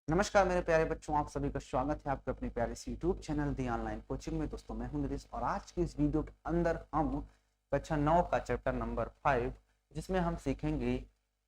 नमस्कार मेरे प्यारे बच्चों, आप सभी का स्वागत है आपके अपने प्यारे से यूट्यूब चैनल दी ऑनलाइन कोचिंग में। दोस्तों मैं हूं नरेश और आज की इस वीडियो के अंदर हम कक्षा 9 का चैप्टर नंबर 5 जिसमें हम सीखेंगे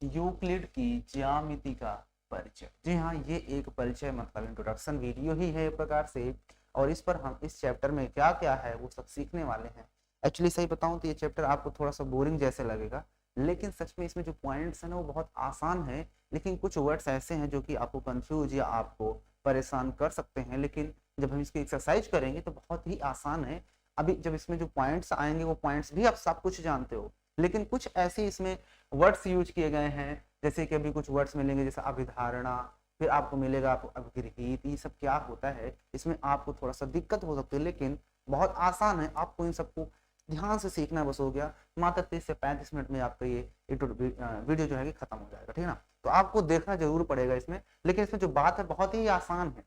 यूक्लिड की ज्यामिति का परिचय। जी हाँ, ये एक परिचय मतलब इंट्रोडक्शन वीडियो ही है एक प्रकार से, और इस पर हम इस चैप्टर में क्या क्या है वो सब सीखने वाले हैं। एक्चुअली सही बताऊं तो ये चैप्टर आपको थोड़ा सा बोरिंग जैसे लगेगा, लेकिन सच में इसमें जो पॉइंट्स हैं ना वो बहुत आसान है। लेकिन कुछ वर्ड्स ऐसे हैं जो कि आपको कंफ्यूज या आपको परेशान कर सकते हैं, लेकिन जब हम इसकी एक्सरसाइज करेंगे तो बहुत ही आसान है। अभी जब इसमें जो पॉइंट्स आएंगे वो पॉइंट्स भी आप सब कुछ जानते हो, लेकिन कुछ ऐसे इसमें वर्ड्स यूज किए गए हैं, जैसे कि अभी कुछ वर्ड्स मिलेंगे जैसे अभिधारणा, फिर आपको मिलेगा आपको अपगृहीत। ये सब क्या होता है, इसमें आपको थोड़ा सा दिक्कत हो सकती है, लेकिन बहुत आसान है। आपको इन सबको ध्यान से सीखना बस हो गया। मात्र 30 से 35 मिनट में आपका ये वीडियो जो है कि खत्म हो जाएगा, ठीक है ना। तो आपको देखना जरूर पड़ेगा इसमें, लेकिन इसमें जो बात है बहुत ही आसान है,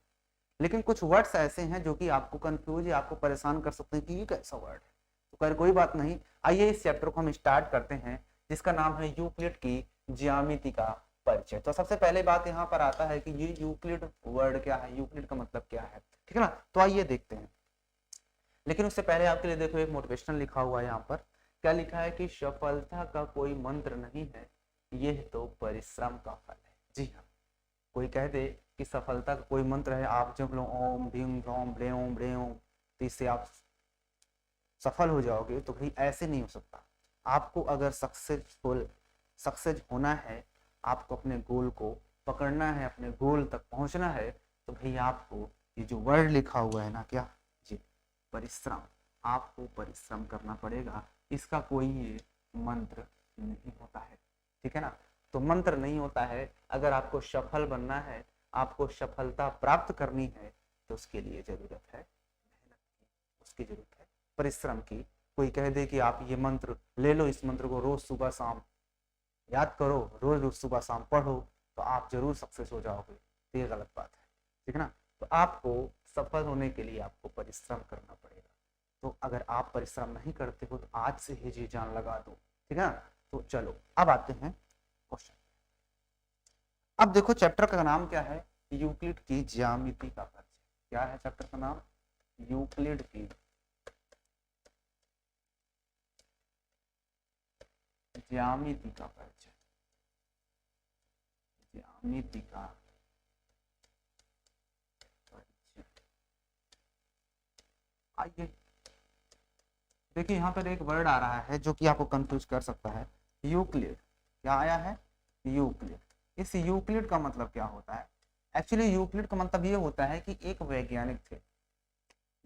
लेकिन कुछ वर्ड्स ऐसे हैं जो कि आपको कंफ्यूज या आपको परेशान कर सकते हैं कि ये कैसा वर्ड है। तो खैर कोई बात नहीं, आइए इस चैप्टर को हम स्टार्ट करते हैं जिसका नाम है यूक्लिड की ज्यामिति का परिचय। तो सबसे पहले बात यहाँ पर आता है कि ये यूक्लिड वर्ड क्या है, यूक्लिड का मतलब क्या है, ठीक है ना। तो आइए देखते हैं, लेकिन उससे पहले आपके लिए देखो एक मोटिवेशनल लिखा हुआ है यहाँ पर। क्या लिखा है कि सफलता का कोई मंत्र नहीं है, यह तो परिश्रम का फल है। जी हाँ, कोई कह दे कि सफलता का कोई मंत्र है, आप जब लो ओम भीम भ्रोम ब्रेम ब्रेम तो इससे आप सफल हो जाओगे, तो भाई ऐसे नहीं हो सकता। आपको अगर सक्सेस होना है, आपको अपने गोल को पकड़ना है, अपने गोल तक पहुंचना है, तो भाई आपको ये जो वर्ड लिखा हुआ है ना, क्या जी, परिश्रम, आपको परिश्रम करना पड़ेगा। इसका कोई ये मंत्र नहीं होता है, ठीक है ना। तो मंत्र नहीं होता है। अगर आपको सफल बनना है, आपको सफलता प्राप्त करनी है, तो उसके लिए जरूरत है मेहनत की, उसकी जरूरत है परिश्रम की। कोई कह दे कि आप ये मंत्र ले लो, इस मंत्र को रोज सुबह शाम याद करो, रोज रोज सुबह शाम पढ़ो, तो आप जरूर सक्सेस हो जाओगे, तो ये गलत बात है, ठीक है ना। तो आपको सफल होने के लिए आपको परिश्रम करना पड़ेगा। तो अगर आप परिश्रम नहीं करते हो तो आज से ही जी जान लगा दो, ठीक है ना। तो चलो अब आते हैं क्वेश्चन। अब देखो चैप्टर का नाम क्या है, यूक्लिड की ज्यामिति का परिचय। क्या है चैप्टर का नाम, यूक्लिड की ज्यामिति का परिचय, ज्यामिति का परिचय। आइए देखिए यहाँ पर एक वर्ड आ रहा है जो कि आपको कंफ्यूज कर सकता है, यूक्लिड। क्या आया है, यूक्लिड। इस यूक्लिड का मतलब क्या होता है। एक्चुअली यूक्लिड का मतलब ये होता है कि एक वैज्ञानिक थे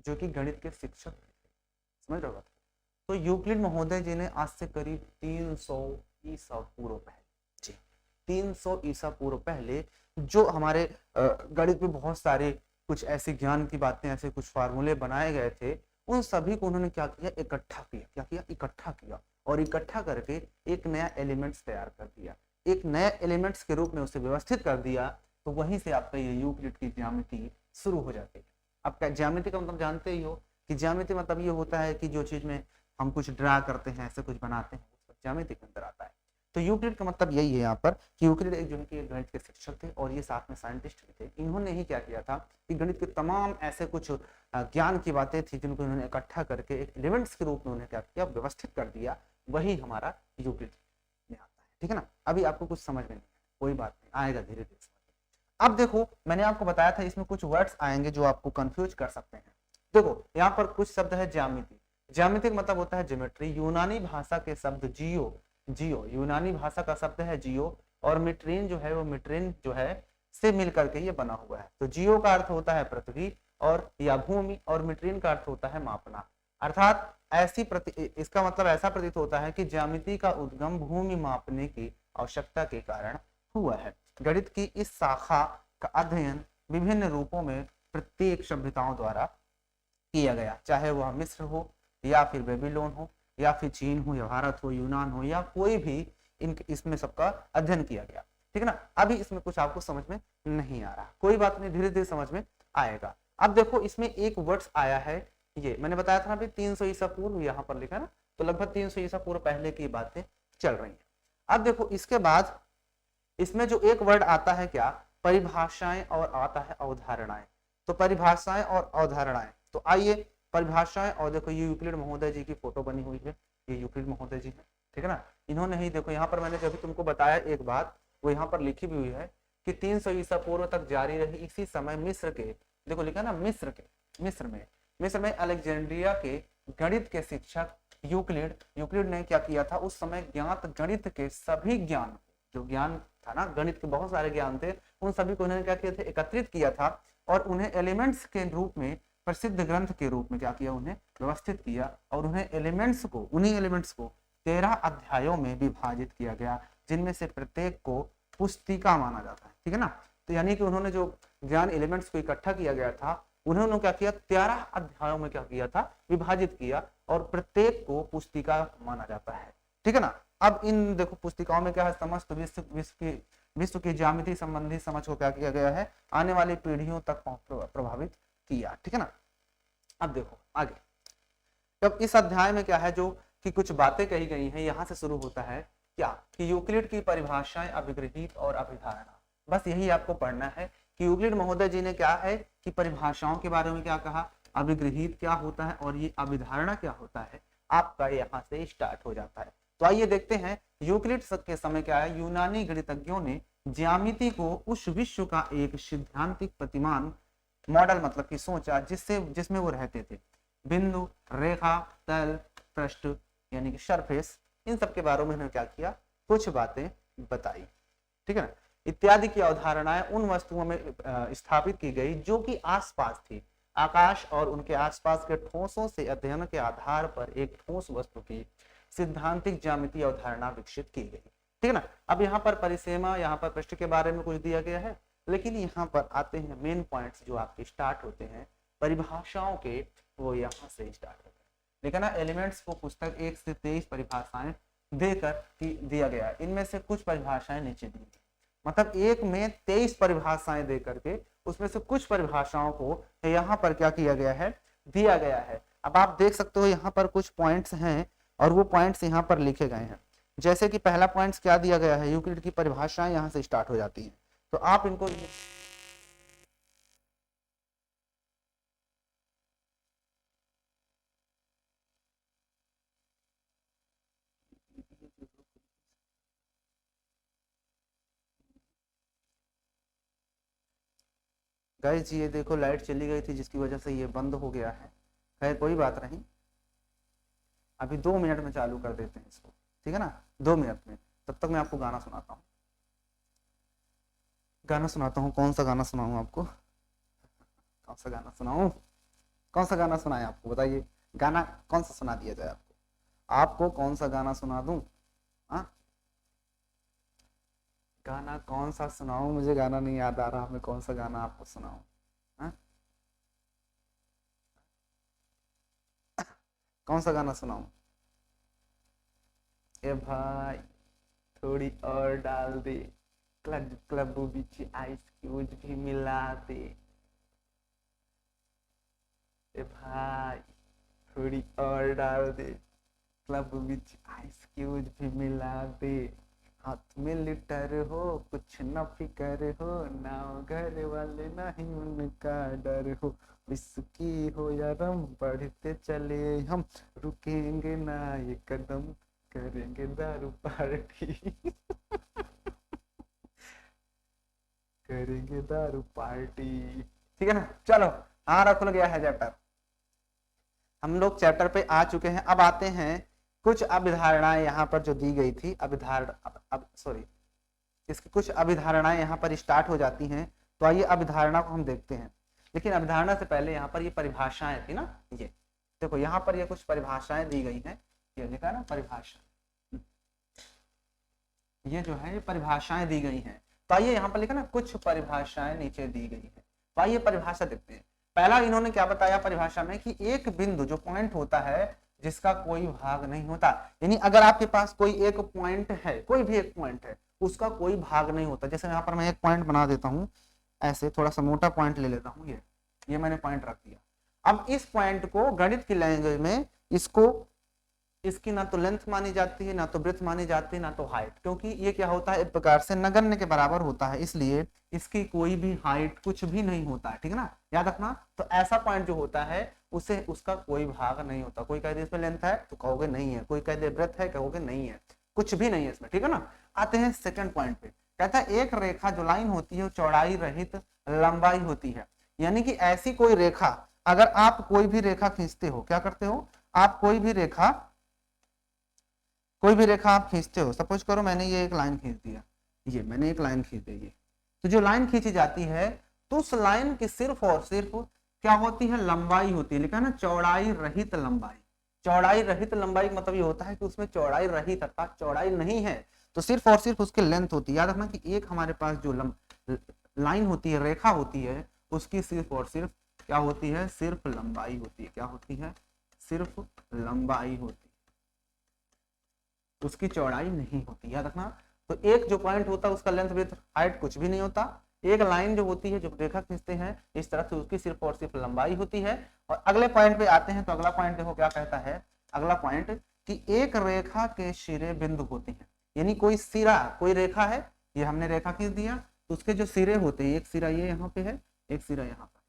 जो कि गणित के शिक्षक थे, समझ रहे हो। तो यूक्लिड महोदय जी ने आज से करीब 300 ईसा पूर्व पहले, जी 300 ईसा पूर्व पहले, जो हमारे गणित में बहुत सारे कुछ ऐसे ज्ञान की बातें, ऐसे कुछ फार्मूले बनाए गए थे, उन सभी को उन्होंने क्या किया, इकट्ठा किया। क्या किया, इकट्ठा किया, और इकट्ठा करके एक नया एलिमेंट्स तैयार कर दिया, एक नया एलिमेंट्स के रूप में उसे व्यवस्थित कर दिया। तो वहीं से आपका ये यूक्लिड की ज्यामिति शुरू हो जाती है। अब ज्यामिति का मतलब जानते ही हो कि ज्यामिति मतलब ये होता है कि जो चीज में हम कुछ ड्रा करते हैं, ऐसे कुछ बनाते हैं, उसका ज्यामिति के अंदर आता है। तो यूक्लिड का मतलब यही है यहाँ पर कि यूक्लिड एक जो है कि गणित के शिक्षक थे और ये साथ में साइंटिस्ट भी थे। इन्होंने ही क्या किया था कि गणित के तमाम ऐसे कुछ ज्ञान की बातें थी जिनको इन्होंने इकट्ठा करके एक एलिमेंट्स के रूप में उन्हें क्या किया, व्यवस्थित कर दिया। वही हमारा यूक्लिड में आता है, ठीक है ना। अभी आपको कुछ समझ में नहीं, कोई बात नहीं, आएगा धीरे धीरे समझ में। अब देखो मैंने आपको बताया था इसमें कुछ वर्ड्स आएंगे जो आपको कंफ्यूज कर सकते हैं। देखो यहाँ पर कुछ शब्द है ज्यामिति। ज्यामिति का मतलब होता है ज्योमेट्री। यूनानी भाषा के शब्द जियो, जियो यूनानी भाषा का शब्द है जियो, और मिट्रीन जो है वो मिट्रीन जो है से मिलकर के ये बना हुआ है। तो जियो का अर्थ होता है पृथ्वी और या भूमि, और मिट्रीन का अर्थ होता है मापना। अर्थात इसका मतलब ऐसा प्रतीत होता है कि ज्यामिति का उद्गम भूमि मापने की आवश्यकता के कारण हुआ है। गणित की इस शाखा का अध्ययन विभिन्न रूपों में प्रत्येक सभ्यताओं द्वारा किया गया, चाहे वह मिस्र हो या फिर बेबीलोन हो या फिर चीन हो या भारत हो, यूनान हो, या कोई भी इसमें सबका अध्ययन किया गया, ठीक है ना। अभी इसमें कुछ आपको समझ में नहीं आ रहा, कोई बात नहीं, धीरे धीरे समझ में आएगा। अब देखो इसमें एक वर्ड्स आया है, ये मैंने बताया था ना अभी 300 ईसा पूर्व, यहाँ पर लिखा ना, तो लगभग 300 ईसा पूर्व पहले की बातें चल रही है। अब देखो इसके बाद इसमें जो एक वर्ड आता है क्या, परिभाषाएं और आता है अवधारणाएं। तो परिभाषाएं और अवधारणाएं, तो आइए परिभाषाएं। और देखो ये यूक्लिड महोदय जी की फोटो बनी हुई है, ये यूक्लिड महोदय जी है, ठीक है ना। इन्होंने ही देखो यहाँ पर मैंने जब तुमको बताया एक बात, वो यहाँ पर लिखी भी हुई है कि 300 ईसा पूर्व तक जारी रही। इसी समय मिस्र के, देखो लिखा ना मिस्र में अलेक्जेंड्रिया के गणित के शिक्षक यूक्लिड ने क्या किया था, उस समय ज्ञात गणित के सभी ज्ञान, जो ज्ञान था ना, गणित के बहुत सारे ज्ञान थे, उन सभी को उन्होंने क्या किया था, एकत्रित किया था और उन्हें एलिमेंट्स के रूप में, प्रसिद्ध ग्रंथ के रूप में क्या किया, उन्हें व्यवस्थित किया और उन्हें उन्हीं एलिमेंट्स को 13 अध्यायों में विभाजित किया गया, जिनमें से प्रत्येक को पुस्तिका माना जाता है, ठीक है ना। तो यानी कि उन्होंने जो ज्ञान एलिमेंट्स को इकट्ठा किया गया था, उन्होंने क्या किया, 13 अध्यायों में क्या किया था, विभाजित किया और प्रत्येक को पुस्तिका माना जाता है, ठीक है ना। अब इन देखो पुस्तिकाओं में क्या है, समस्त विश्व की ज्यामिति संबंधी समझ को क्या किया गया है, आने वाली पीढ़ियों तक प्रभावित किया, ठीक है ना। अब देखो आगे, तब इस अध्याय में क्या है, जो कि कुछ बातें कही गई हैं, यहां से शुरू होता है क्या, कि यूक्लिड की परिभाषाएं, अभिगृहित और अभिधारणा। बस यही आपको पढ़ना है कि यूक्लिड महोदय जी ने क्या है कि परिभाषाओं के बारे में क्या कहा, अभिगृहित क्या होता है और ये अभिधारणा क्या होता है, आपका यहाँ से स्टार्ट हो जाता है। तो आइए देखते हैं, यूक्लिड के समय क्या है, यूनानी गणितज्ञों ने ज्यामिति को उस विश्व का एक सिद्धांतिक प्रतिमान, मॉडल मतलब कि सोचा, जिसमें वो रहते थे। बिंदु, रेखा, तल, पृष्ठ यानी कि सरफेस, इन सब के बारे में उन्होंने क्या किया, कुछ बातें बताई, ठीक है ना। इत्यादि की अवधारणाएं उन वस्तुओं में स्थापित की गई जो कि आसपास थी। आकाश और उनके आसपास के ठोसों से अध्ययन के आधार पर एक ठोस वस्तु की सिद्धांतिक ज्यामितीय अवधारणा विकसित की गई, ठीक है ना। अब यहाँ पर परिसीमा, यहाँ पर पृष्ठ के बारे में कुछ दिया गया है, लेकिन यहाँ पर आते हैं मेन पॉइंट्स जो आपके स्टार्ट होते हैं परिभाषाओं के, वो यहाँ से स्टार्ट होते हैं। देखा ना, एलिमेंट्स को पुस्तक 1 से 23 परिभाषाएं देकर दिया गया है। इनमें से कुछ परिभाषाएं नीचे दी गई, मतलब एक में 23 परिभाषाएं दे करके उसमें से कुछ परिभाषाओं को यहाँ पर क्या किया गया है, दिया गया है। अब आप देख सकते हो यहाँ पर कुछ पॉइंट्स हैं और वो पॉइंट्स यहाँ पर लिखे गए हैं। जैसे कि पहला पॉइंट्स क्या दिया गया है, यूक्लिड की परिभाषाएं यहाँ से स्टार्ट हो जाती हैं, तो आप इनको गाइस जी, ये देखो लाइट चली गई थी जिसकी वजह से ये बंद हो गया है। खैर कोई बात नहीं, अभी 2 मिनट में चालू कर देते हैं इसको, ठीक है ना, 2 मिनट में। तब तक मैं आपको गाना सुनाता हूँ, कौन सा गाना सुनाऊँ आपको, कौन सा गाना सुनाऊँ, कौन सा गाना सुनाए आपको, बताइए गाना कौन सा सुना दिया जाए आपको, आपको कौन सा गाना सुना दूं, हाँ गाना कौन सा सुनाऊं, मुझे गाना नहीं याद आ रहा, मैं कौन सा गाना आपको सुनाऊं, हाँ कौन सा गाना सुनाऊं, ए भाई थोड़ी और डाल दे, क्लब बीच आइस क्यूज भी मिला दे, ए भाई थोड़ी और डाल दे, क्लब बीच आइस क्यूज भी मिला दे, हाथ में लिटर हो कुछ न फिकर हो, ना घर वाले नहीं उनका डर हो, विस्की हो या रम बढ़ते चले हम, रुकेंगे ना ये कदम, करेंगे दारू पार्टी करेंगे दारू पार्टी, ठीक है ना। चलो हाँ, खुल गया है चैप्टर, हम लोग चैप्टर पे आ चुके हैं। अब आते हैं कुछ अभिधारणाएं यहाँ पर जो दी गई थी, इसकी कुछ अभिधारणाएं यहाँ पर स्टार्ट हो जाती हैं। तो आइए अभिधारणा को हम देखते हैं, लेकिन अभिधारणा से पहले यहाँ पर ये परिभाषाएं थी ना, ये देखो यहाँ पर ये कुछ परिभाषाएं दी गई हैं, ये लिखा है ना परिभाषा, ये जो है ये परिभाषाएं दी गई हैं। तो आइए यहाँ पर लिखा ना कुछ परिभाषाएं नीचे दी गई है, तो आइए परिभाषा देखते हैं। पहला इन्होंने क्या बताया परिभाषा में कि एक बिंदु जो पॉइंट होता है जिसका कोई भाग नहीं होता, यानी अगर आपके पास कोई एक पॉइंट है, कोई भी एक पॉइंट है, उसका कोई भाग नहीं होता। जैसे यहाँ पर मैं एक पॉइंट बना देता हूँ, ऐसे थोड़ा सा मोटा पॉइंट ले लेता हूँ, ये मैंने पॉइंट रख दिया। अब इस पॉइंट को गणित की लैंग्वेज में इसको इसकी ना तो लेंथ मानी जाती है, ना तो ब्रेथ मानी जाती है, ना तो हाइट, क्योंकि ये क्या होता है एक प्रकार से नगण्य के बराबर होता है, इसलिए इसकी कोई भी हाइट कुछ भी नहीं होता है, ठीक है ना, याद रखना। तो ऐसा पॉइंट जो होता है उसे उसका कोई भाग नहीं होता। कोई कह दे इसमें लेंथ है तो कहोगे नहीं है, कोई कह दे ब्रेथ है कहोगे नहीं है, कुछ भी नहीं है इसमें, ठीक है ना। आते हैं सेकंड पॉइंट पे, कहता है एक रेखा जो लाइन होती है वो चौड़ाई रहित लंबाई होती है। यानी कि ऐसी कोई रेखा, अगर आप कोई भी रेखा खींचते हो, क्या करते हो आप, कोई भी रेखा आप खींचते हो, सपोज करो मैंने ये एक लाइन खींच दिया, ये मैंने एक लाइन खींच दी, ये तो जो लाइन खींची जाती है तो उस लाइन की सिर्फ और सिर्फ क्या होती है, लंबाई होती है। लिखा है ना चौड़ाई रहित लंबाई। चौड़ाई रहित लंबाई मतलब ये होता है कि उसमें चौड़ाई रहित अर्थात चौड़ाई नहीं है, तो सिर्फ और सिर्फ उसकी लेंथ होती है। याद रखना कि एक हमारे पास जो लाइन होती है, रेखा होती है, उसकी सिर्फ और सिर्फ क्या होती है, सिर्फ लंबाई होती है। क्या होती है, सिर्फ लंबाई होती है, उसकी चौड़ाई नहीं होती, याद रखना। तो एक जो पॉइंट होता है उसका लेंथ विड्थ हाइट कुछ भी नहीं होता। एक लाइन जो होती है, जो रेखा खींचते हैं इस तरह से, उसकी सिर्फ और सिर्फ लंबाई होती है। और अगले पॉइंट पे आते हैं, तो अगला पॉइंट देखो क्या कहता है, अगला पॉइंट कि एक रेखा के सिरे बिंदु होते हैं। यानी कोई सिरा, कोई रेखा है, ये हमने रेखा खींच दिया, तो उसके जो सिरे होते हैं, एक सिरा ये यहाँ पे है, एक सिरा यहाँ पर,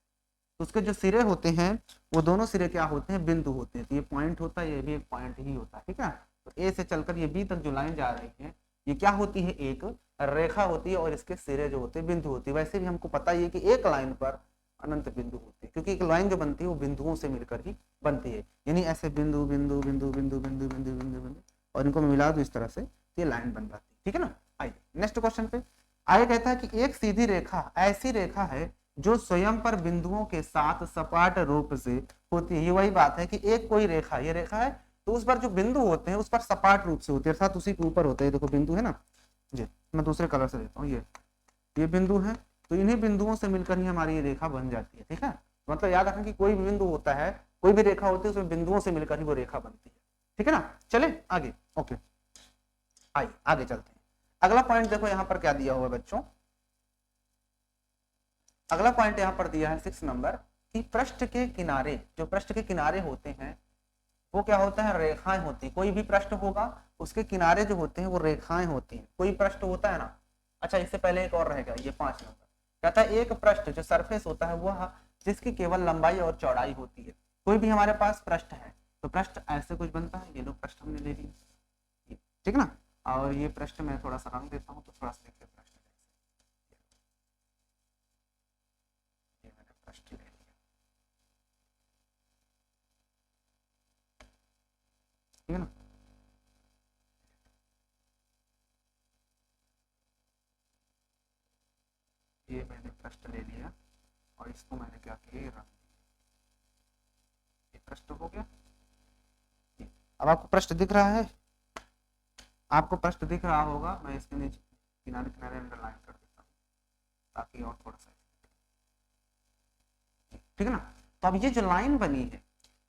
तो उसके जो सिरे होते हैं वो दोनों सिरे क्या होते हैं, बिंदु होते हैं। तो ये पॉइंट होता है, ये भी एक पॉइंट ही होता है, ठीक है। तो ए से चलकर ये बी तक जो लाइन जा रही है, ये क्या होती है, एक रेखा होती है, और इसके सिरे जो होते हैं बिंदु होती है। वैसे भी हमको पता ही है कि एक लाइन पर अनंत बिंदु होते हैं, क्योंकि एक लाइन जो बनती है वो बिंदुओं से मिलकर ही बनती है। यानी ऐसे बिंदु बिंदु बिंदु बिंदु बिंदु बिंदु बिंदु बिंदु, और इनको मिला दो इस तरह से, ये लाइन बन जाती है, ठीक है ना। आइए नेक्स्ट क्वेश्चन पे। आगे कहता है कि एक सीधी रेखा ऐसी रेखा है जो स्वयं पर बिंदुओं के साथ सपाट रूप से होती है। ये वही बात है कि एक कोई रेखा, ये रेखा है, तो उस पर जो बिंदु होते हैं उस पर सपाट रूप से होते हैं, अर्थात उसी के ऊपर होते हैं। देखो बिंदु है ना, जी मैं दूसरे कलर से देता हूँ, ये बिंदु है, तो इन्हीं बिंदुओं से मिलकर ही हमारी ये रेखा बन जाती है, ठीक है। मतलब याद रखें कि कोई भी बिंदु होता है, कोई भी रेखा होती है, उसमें बिंदुओं से मिलकर ही वो रेखा बनती है, ठीक है ना। चले आगे, ओके आइए आगे चलते हैं। अगला पॉइंट देखो यहाँ पर क्या दिया हुआ बच्चों, अगला पॉइंट यहाँ पर दिया है 6 नंबर, कि पृष्ठ के किनारे, जो पृष्ठ के किनारे होते हैं वो क्या होता है, रेखाएं होती है। कोई भी पृष्ठ होगा उसके किनारे जो होते हैं वो रेखाएं होती हैं। कोई पृष्ठ होता है ना, अच्छा इससे पहले एक और रहेगा, ये 5 नंबर कहता है एक पृष्ठ जो सरफेस होता है वह जिसकी केवल लंबाई और चौड़ाई होती है। कोई भी हमारे पास पृष्ठ है तो पृष्ठ ऐसे कुछ बनता है, ये लोग पृष्ठ हमने ले लिया, ठीक ना। और ये पृष्ठ में थोड़ा सा रंग देता हूँ तो थोड़ा सा देखते हैं पृष्ठ, ये मैंने पृष्ठ ले लिया, ठीक है ना। ये मैंने पृष्ठ ले लिया और इसको मैंने क्या किया, रंग दिया, ये पृष्ठ हो गया। अब आपको पृष्ठ दिख रहा है, आपको पृष्ठ दिख रहा होगा, मैं इसके नीचे किनारे किनारे अंडरलाइन कर देता हूँ ताकि और थोड़ा सा, ठीक है ना। तो अब ये जो लाइन बनी है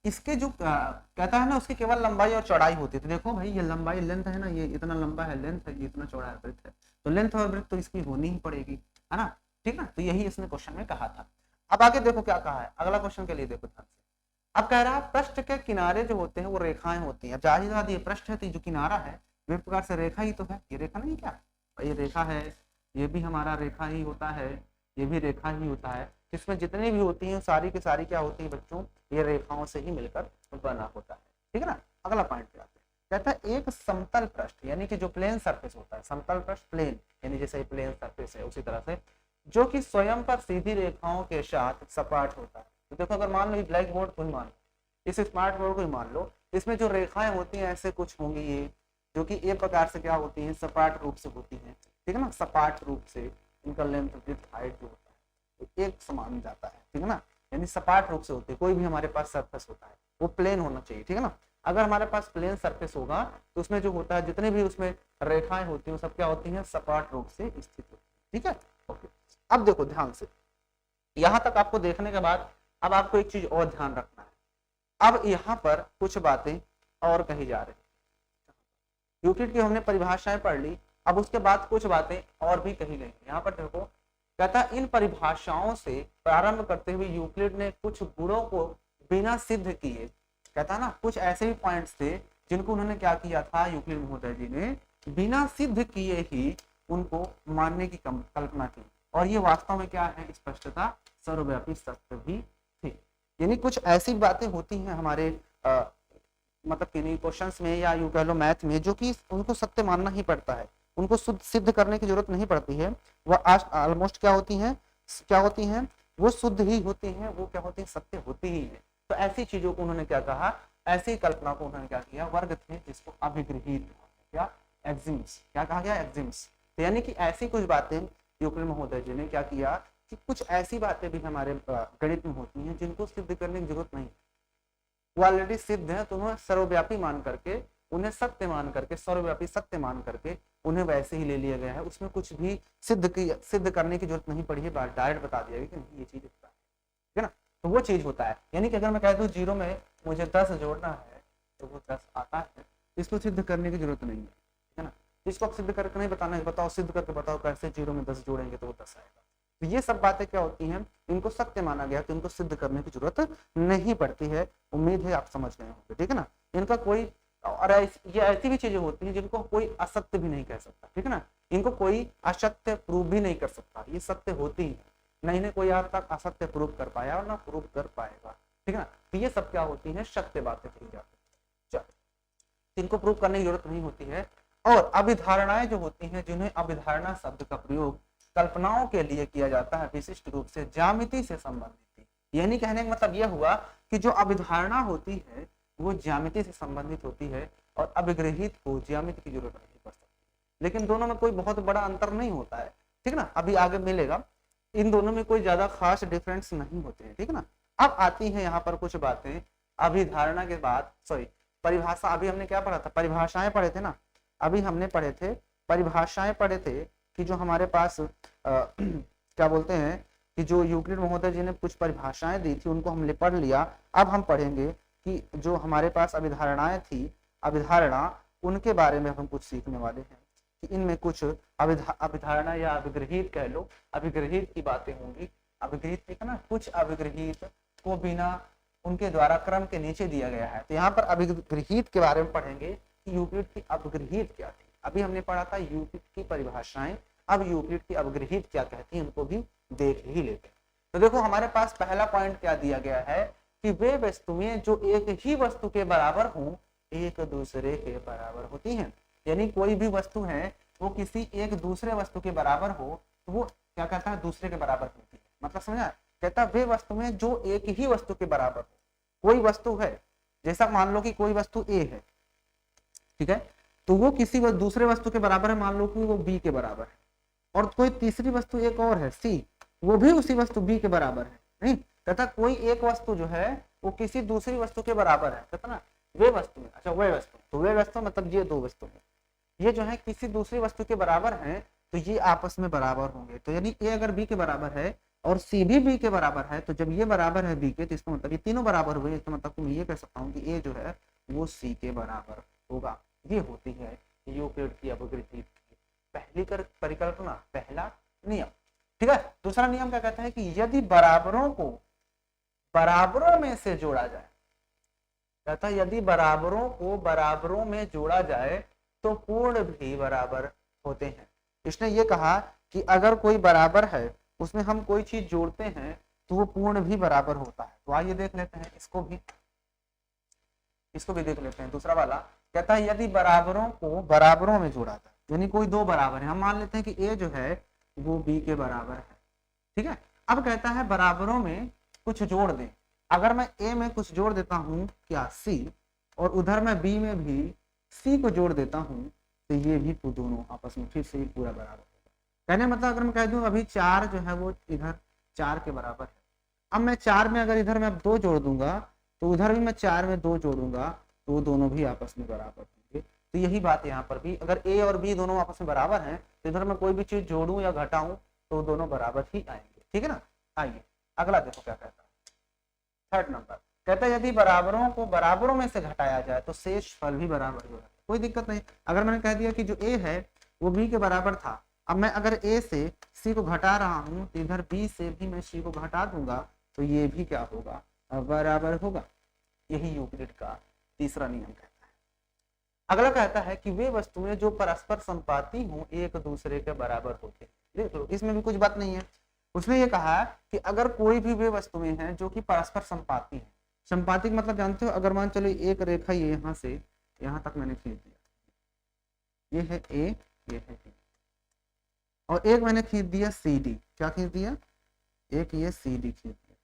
इसके जो कहता है ना उसकी केवल लंबाई और चौड़ाई होती है। तो देखो भाई ये लंबाई लेंथ है ना, ये इतना लंबा है लेंथ है, ये इतना चौड़ा है ब्रेथ है, तो लेंथ और ब्रेथ तो इसकी होनी ही पड़ेगी, है ना, ठीक ना। तो यही इसने क्वेश्चन में कहा था। अब आगे देखो क्या कहा है, अगला क्वेश्चन के लिए देखो ध्यान से। अब कह रहा है पृष्ठ के किनारे जो होते हैं वो रेखाएं होती है। जाहिर बात ये पृष्ठ है तो जो किनारा है वे प्रकार से रेखा ही तो है, ये रेखा नहीं क्या, ये रेखा है, ये भी हमारा रेखा ही होता है, ये भी रेखा ही होता है। इसमें जितनी भी होती हैं सारी की सारी क्या होती है बच्चों, ये रेखाओं से ही मिलकर बना होता है, ठीक है ना। अगला पॉइंट पे आते हैं, कहता है एक समतल पृष्ठ यानी कि जो प्लेन सरफेस होता है, समतल पृष्ठ प्लेन यानी जैसे प्लेन सरफेस है उसी तरह से, जो कि स्वयं पर सीधी रेखाओं के साथ सपाट होता है। तो देखो अगर मान लो ब्लैक बोर्ड को ही मान लो, इस स्मार्ट बोर्ड को ही मान लो, इसमें जो रेखाएं होती हैं ऐसे कुछ होंगी ये, जो कि एक प्रकार से क्या होती हैं, सपाट रूप से होती हैं, ठीक है ना। सपाट रूप से इनका लेंथ विड्थ हाइट जो होता है तो एक समान जाता है, ठीक है ना। यानी सपाट रूप से होती है, कोई भी हमारे पास सरफेस होता है वो प्लेन होना चाहिए, ठीक है ना। अगर हमारे पास प्लेन सरफेस होगा तो उसमें जो होता है जितने भी उसमें रेखाएं होती हैं सब क्या होती हैं, सपाट रूप से स्थित होती है, ठीक है। ओके अब देखो ध्यान से, यहां तक आपको देखने के बाद अब आपको एक चीज और ध्यान रखना है। अब यहाँ पर कुछ बातें और कही जा रही, यूक्लिड की हमने परिभाषाएं पढ़ ली, अब उसके बाद कुछ बातें और भी कही गई। यहाँ पर देखो कहता इन परिभाषाओं से प्रारंभ करते हुए यूक्लिड ने कुछ गुणों को बिना सिद्ध किए, कहता ना कुछ ऐसे भी पॉइंट्स थे जिनको उन्होंने क्या किया था, यूक्लिड महोदय जी ने बिना सिद्ध किए ही उनको मानने की कल्पना की, और ये वास्तव में क्या है, स्पष्टता सर्वव्यापी सत्य भी थे। यानी कुछ ऐसी बातें होती हैं हमारे मतलब किन्हीं क्वेश्चंस में या यूं कह लो मैथ में, जो कि उनको सत्य मानना ही पड़ता है, उनको सिद्ध करने की जरूरत नहीं पड़ती है। वह ऑलमोस्ट क्या होती हैं, वो शुद्ध ही होती हैं, वो क्या होती है, सत्य होती ही है। तो ऐसी चीजों को उन्होंने क्या कहा, ऐसी कल्पना को उन्होंने क्या किया, वर्ग थे जिसको अभिगृहित, क्या एक्सिम्स, क्या कहा गया, एक्सिम्स। तो यानी कि ऐसी कुछ बातें यूक्लिड महोदय जी ने क्या किया कि कुछ ऐसी बातें भी हमारे गणित में होती हैं जिनको सिद्ध करने की जरूरत नहीं, वो ऑलरेडी सिद्ध है, तो उन्हें सर्वव्यापी मान करके, उन्हें सत्य मान करके, सर्वव्यापी सत्य मान करके उन्हें वैसे ही ले लिया गया है। उसमें कुछ भी सिद्ध करने की जरूरत नहीं पड़ी है, डायरेक्ट बता दिया गया कि नहीं ये चीज होता है ना। तो वो चीज होता है, यानी कि अगर मैं कह दूं 0 में मुझे 10 जोड़ना है तो वो 10 आता है, इसको सिद्ध करने की जरूरत नहीं है ना। इसको आप सिद्ध करके नहीं बताना है, बताओ सिद्ध करके बताओ कैसे 0 में 10 जोड़ेंगे तो वो 10 आएगा। तो ये सब बातें क्या होती हैं, इनको सत्य माना गया तो इनको सिद्ध करने की जरूरत नहीं पड़ती है। उम्मीद है आप समझ गए होंगे, ठीक है ना। इनका कोई, और ये ऐसी भी चीजें होती हैं जिनको कोई असत्य भी नहीं कह सकता, ठीक है ना। इनको कोई असत्य प्रूव भी नहीं कर सकता, ये सत्य होती है, ना इन्हें कोई आज तक असत्य प्रूव कर पाया और ना प्रूव कर पाएगा, ठीक है ना। तो ये सब क्या होती है, सत्य बातें कही जाती है, इनको प्रूव करने की जरूरत नहीं होती है। और अभिधारणाएं जो होती हैं, जिन्हें अभिधारणा शब्द का प्रयोग कल्पनाओं के लिए किया जाता है, विशिष्ट रूप से ज्यामिति से संबंधित थी। यानी कहने का मतलब यह हुआ कि जो अभिधारणा होती है वो ज्यामिति से संबंधित होती है, और अभिग्रहित को ज्यामिति की जरूरत नहीं पड़ सकती। लेकिन दोनों में कोई बहुत बड़ा अंतर नहीं होता है, ठीक ना, अभी आगे मिलेगा। इन दोनों में कोई ज्यादा खास डिफरेंस नहीं होते हैं, ठीक ना। अब आती है यहाँ पर कुछ बातें अभिधारणा के बाद, सॉरी परिभाषा। अभी हमने क्या पढ़ा था, परिभाषाएं पढ़े थे ना, अभी हमने पढ़े थे परिभाषाएं पढ़े थे कि जो हमारे पास क्या बोलते हैं कि जो यूक्लिड महोदय जी ने कुछ परिभाषाएं दी थी उनको हमने पढ़ लिया। अब हम पढ़ेंगे कि जो हमारे पास अभिधारणाएं थी, अभिधारणा, उनके बारे में हम कुछ सीखने वाले हैं कि इनमें कुछ अभिधारणा या अभिग्रहित कह लो, अभिग्रहित की बातें होंगी। अभिग्रहित ठीक है ना, कुछ अभिग्रहित को बिना उनके द्वारा क्रम के नीचे दिया गया है। तो यहाँ पर अभिग्रहित के बारे में पढ़ेंगे कि यूक्लिड की अभिग्रहित क्या थी। अभी हमने पढ़ा था यूक्लिड की परिभाषाएं, अब यूक्लिड की अभिग्रहित क्या कहती है उनको भी देख ही लेते हैं। तो देखो हमारे पास पहला पॉइंट क्या दिया गया है कि वे वस्तुएं जो एक ही वस्तु के बराबर हों एक दूसरे के बराबर होती हैं। यानी कोई भी वस्तु है वो किसी एक दूसरे वस्तु के बराबर हो तो वो क्या कहता है, दूसरे के बराबर होती है। मतलब समझा, कहता वे वस्तुएं जो एक ही वस्तु के बराबर हो। कोई वस्तु है, जैसा मान लो कि कोई वस्तु ए है, ठीक है, तो वो किसी दूसरे वस्तु के बराबर है, मान लो कि वो बी के बराबर है। और कोई तीसरी वस्तु एक और है सी, वो भी उसी वस्तु बी के बराबर है। नहीं कहता कोई एक वस्तु जो है वो किसी दूसरी वस्तु के बराबर है, कहता ना वे वस्तु में, अच्छा वे वस्तु, तो वे वस्तु मतलब ये दो वस्तु है, ये जो है किसी दूसरी वस्तु के बराबर है तो ये आपस में बराबर होंगे। तो यानी ए अगर बी के बराबर है और सी भी बी के बराबर है, तो जब ये बराबर है बी के, तो इसका मतलब ये तीनों बराबर हुए, इसका मतलब मैं ये कह सकता हूँ कि ए जो है वो सी के बराबर होगा। ये होती है यूक्लिड की अभिग्रहित की पहली परिकल्पना, पहला नियम, ठीक है। दूसरा नियम क्या कहता है कि यदि बराबरों को बराबरों में से जोड़ा जाए, कहता है यदि बराबरों को बराबरों में जोड़ा जाए तो पूर्ण भी बराबर होते हैं। इसने ये कहा कि अगर कोई बराबर है उसमें हम कोई चीज जोड़ते हैं तो वो पूर्ण भी बराबर होता है। तो आइए देख लेते हैं इसको भी देख लेते हैं। दूसरा वाला कहता है यदि बराबरों को बराबरों में जोड़ा जाए, यानी कोई दो बराबर है, हम मान लेते हैं कि ए जो है वो बी के बराबर है, ठीक है। अब कहता है बराबरों में कुछ जोड़ दें। अगर मैं ए में कुछ जोड़ देता हूं क्या सी, और उधर मैं बी में भी सी को जोड़ देता हूं तो ये भी दोनों आपस में फिर से पूरा बराबर होगा। कहने मतलब अगर मैं कह दूं अभी 4 जो है वो इधर 4 के बराबर है, अब मैं 4 में अगर इधर मैं 2 जोड़ दूंगा तो उधर भी मैं 4 में 2 जोड़ूंगा तो वो दोनों भी आपस में बराबर होंगे। तो यही बात यहाँ पर भी, अगर ए और बी दोनों आपस में बराबर हैं तो इधर मैं कोई भी चीज जोड़ूं या घटाऊं तो दोनों बराबर ही आएंगे, ठीक है ना। आइए अगला देखो क्या कहता है, थर्ड नंबर कहता है यदि बराबरों को बराबरों में से घटाया जाए तो शेष फल भी बराबर होगा। कोई दिक्कत नहीं। अगर मैंने कह दिया कि जो ए है वो बी के बराबर था, अब मैं अगर ए से सी को घटा रहा हूं तो इधर बी से भी मैं सी को घटा दूंगा तो ये भी क्या होगा, बराबर होगा। यही यूक्लिड का तीसरा नियम कहता है। अगला कहता है कि वे वस्तुएं जो परस्पर संपाती हों एक दूसरे के बराबर होते हैं। देख लो इसमें भी कुछ बात नहीं है। उसने ये कहा कि अगर कोई भी वे वस्तुएं हैं जो कि परस्पर संपाती हैं, संपाती मतलब जानते हो, अगर मान चलो एक रेखा ये यहाँ से यहाँ तक मैंने खींच दिया, ये है ए, ये है बी, और एक मैंने खींच दिया सी डी। क्या खींच दिया? एक ये सी डी खींच दिया,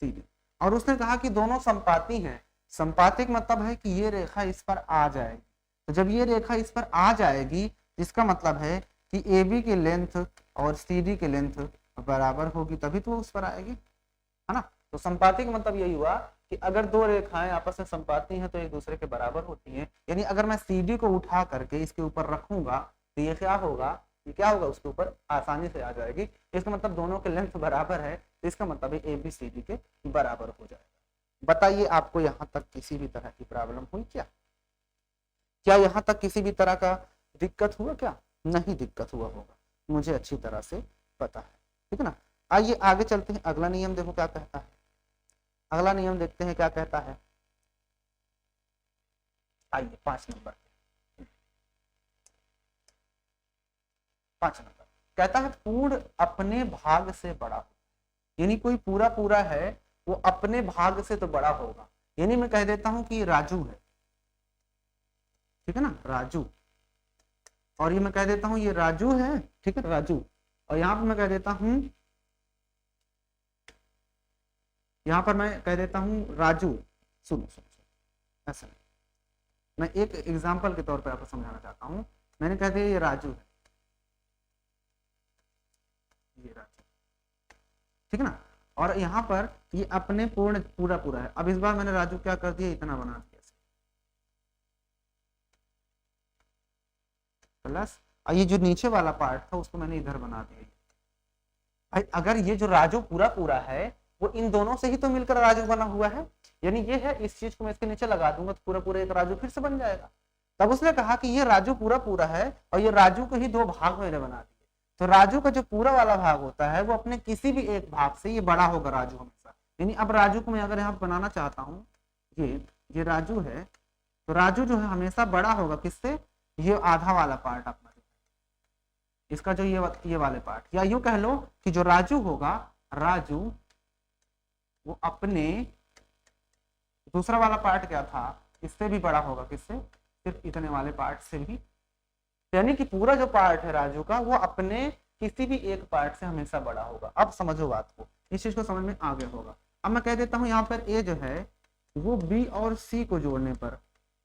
सी डी। और उसने कहा कि दोनों संपाती हैं। संपातिक मतलब है कि ये रेखा इस पर आ जाएगी। तो जब ये रेखा इस पर आ जाएगी जिसका मतलब है कि ए बी की लेंथ और सी डी की लेंथ बराबर होगी, तभी तो उस पर आएगी, है ना। तो संपातिक मतलब यही हुआ कि अगर दो रेखाएं आपस में संपाती हैं तो एक दूसरे के बराबर होती हैं। यानी अगर मैं सी डी को उठा करके इसके ऊपर रखूंगा तो ये क्या होगा, ये क्या होगा, उसके ऊपर आसानी से आ जाएगी। इसका मतलब दोनों के लेंथ बराबर है, तो इसका मतलब ए बी सी डी के बराबर हो जाएगा। बताइए आपको यहाँ तक किसी भी तरह की प्रॉब्लम हुई क्या? क्या यहाँ तक किसी भी तरह का दिक्कत हुआ क्या? नहीं दिक्कत हुआ होगा, मुझे अच्छी तरह से पता है, ठीक है ना। आइए आगे चलते हैं। अगला नियम देखो क्या कहता है। अगला नियम देखते हैं क्या कहता है। आइए 5 नंबर, 5 नंबर कहता है पूर्ण अपने भाग से बड़ा हो। यानी कोई पूरा पूरा है वो अपने भाग से तो बड़ा होगा। यानी मैं कह देता हूं कि राजू है, ठीक है ना, राजू, और ये मैं कह देता हूं ये राजू है, ठीक है, राजू। और यहां पर मैं कह देता हूं, यहां पर मैं कह देता हूं राजू। सुनो सुनो सुनो, ऐसा नहीं, मैं एक एग्जांपल के तौर पर आपको समझाना चाहता हूं। मैंने कह दिया ये राजू है, ये राजू, ठीक है ना। और यहाँ पर ये अपने पूर्ण पूरा पूरा है। अब इस बार मैंने राजू क्या कर दिया, इतना बना दिया प्लस, और ये जो नीचे वाला पार्ट था उसको मैंने इधर बना दिया। भाई अगर ये जो राजू पूरा पूरा है वो इन दोनों से ही तो मिलकर राजू बना हुआ है। यानी ये है, इस चीज को मैं इसके नीचे लगा दूंगा तो पूरा पूरा एक राजू फिर से बन जाएगा। तब उसने कहा कि ये राजू पूरा पूरा है और ये राजू को ही 2 भाग मैंने बना दिए। तो राजू का जो पूरा वाला भाग होता है वो अपने किसी भी एक भाग से ये बड़ा होगा राजू हमेशा। यानी अब राजू को मैं अगर यहाँ बनाना चाहता हूँ, ये राजू है, तो राजू जो है हमेशा बड़ा होगा किससे, ये आधा वाला पार्ट अपना, इसका जो ये वाले पार्ट, या यूं कह लो कि जो राजू होगा, राजू वो अपने दूसरा वाला पार्ट क्या था, इससे भी बड़ा होगा, किससे, सिर्फ इतने वाले पार्ट से भी। यानी कि पूरा जो पार्ट है राजू का वो अपने किसी भी एक पार्ट से हमेशा बड़ा होगा। अब समझो बात को, इस चीज को समझ में आ गया होगा। अब मैं कह देता हूं यहाँ पर ए जो है वो बी और सी को जोड़ने पर